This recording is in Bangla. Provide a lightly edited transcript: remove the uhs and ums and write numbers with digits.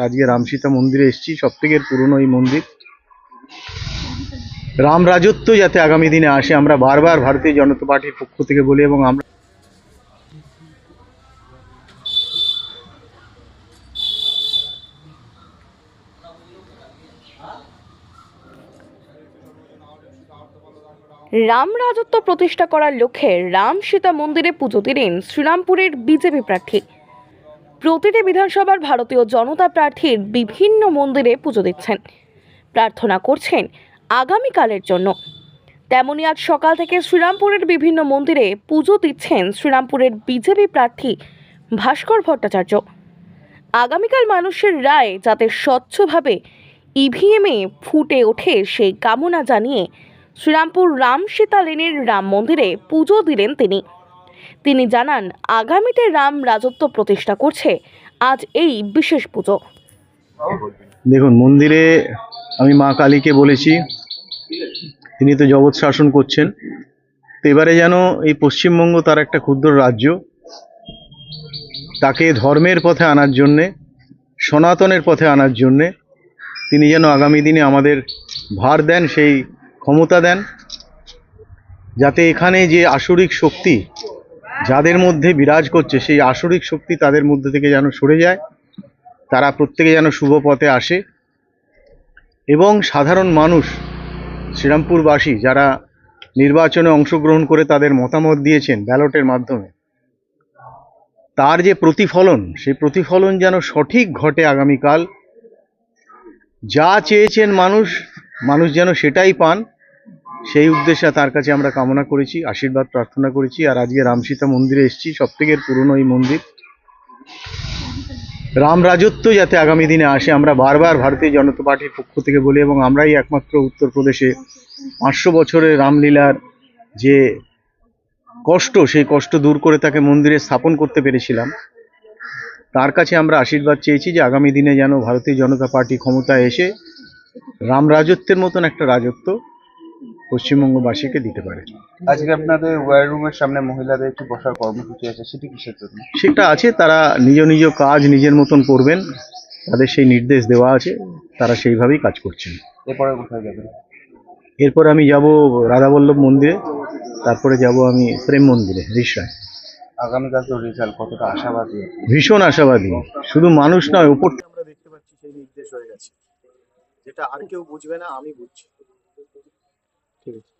আজকে রামসীতা মন্দিরে এসেছি, সবথেকে পুরনো এই মন্দির। রাম রাজত্ব যাতে আগামী দিনে আসে আমরা বারবার ভারতীয় জনতা পার্টির পক্ষ থেকে বলি, এবং আমরা রাম রাজত্ব প্রতিষ্ঠা করার লক্ষ্যে রাম সীতা মন্দিরে পুজো দিলেন শ্রীরামপুরের বিজেপি প্রার্থী। প্রতিটি বিধানসভার ভারতীয় জনতা প্রার্থীর বিভিন্ন মন্দিরে পুজো দিচ্ছেন, প্রার্থনা করছেন আগামীকালের জন্য। তেমনি আজ সকাল থেকে শ্রীরামপুরের বিভিন্ন মন্দিরে পুজো দিচ্ছেন শ্রীরামপুরের বিজেপি প্রার্থী ভাস্কর ভট্টাচার্য। আগামীকাল মানুষের রায় যাতে স্বচ্ছভাবে ইভিএমে ফুটে ওঠে সেই কামনা জানিয়ে শ্রীরামপুর রাম সীতা লেনের রাম মন্দিরে পুজো দিলেন তিনি জানান, আগামীতে রাম রাজত্ব প্রতিষ্ঠা করছে আজ এই বিশেষ পুজো। দেখুন, মন্দিরে আমি মা কালীকে বলেছি, তিনি তো জগৎ শাসন করছেন। তো এবারে যেন এই পশ্চিমবঙ্গ তার একটা ক্ষুদ্র রাজ্য, তাকে ধর্মের পথে আনার জন্যে, সনাতনের পথে আনার জন্যে তিনি যেন আগামী দিনে আমাদের ভার দেন, সেই ক্ষমতা দেন, যাতে এখানে যে আসরিক শক্তি যাদের মধ্যে বিরাজ করছে সেই আসরিক শক্তি তাদের মধ্যে থেকে যেন সরে যায়, তারা প্রত্যেকে যেন শুভ পথে আসে, এবং সাধারণ মানুষ শ্রীরামপুরবাসী যারা নির্বাচনে অংশগ্রহণ করে তাদের মতামত দিয়েছেন ব্যালটের মাধ্যমে, তার যে প্রতিফলন, সেই প্রতিফলন যেন সঠিক ঘটে। আগামীকাল যা চেয়েছেন মানুষ যেন সেটাই পান, সেই উদ্দেশ্যে তার কাছে আমরা কামনা করেছি, আশীর্বাদ প্রার্থনা করেছি। আর আজকে রামসীতা মন্দিরে এসেছি, সবথেকে পুরনো এই মন্দির। রাম রাজত্ব যাতে আগামী দিনে আসে আমরা বারবার ভারতীয় জনতা পার্টির পক্ষ থেকে বলি, এবং আমরাই একমাত্র উত্তরপ্রদেশে 500 বছরের রামলীলার যে কষ্ট, সেই কষ্ট দূর করে তাকে মন্দিরে স্থাপন করতে পেরেছিলাম। তার কাছে আমরা আশীর্বাদ চেয়েছি যে আগামী দিনে যেন ভারতীয় জনতা পার্টি ক্ষমতায় এসে রাম রাজত্বের মতন একটা রাজত্ব পশ্চিমবঙ্গবাসীকে দিতে পারে। আজকে আপনাদের ওয়ার রুমের সামনে মহিলাদের একটু বসার কর্মসূচি আছে, সেটি কিসের জন্য? সেটা আছে, তারা নিজ নিজ কাজ নিজের মতন করবেন, তাদের সেই নির্দেশ দেওয়া আছে, তারা সেইভাবেই কাজ করছেন। এরপরে কোথায় যাবেন? এরপর আমি যাব রাধাবল্লভ মন্দিরে, তারপরে যাব আমি প্রেম মন্দিরে রিষড়ায়। আগামীকাল তো রেজাল্ট, কতটা আশাবাদী? ভীষণ আশাবাদী। শুধু মানুষ নয়, উপর আমরা দেখতে পাচ্ছি সেই নির্দেশ হয়ে গেছে, যেটা আর কেউ বুঝবে না, আমি বুঝছি। ঠিক আছে।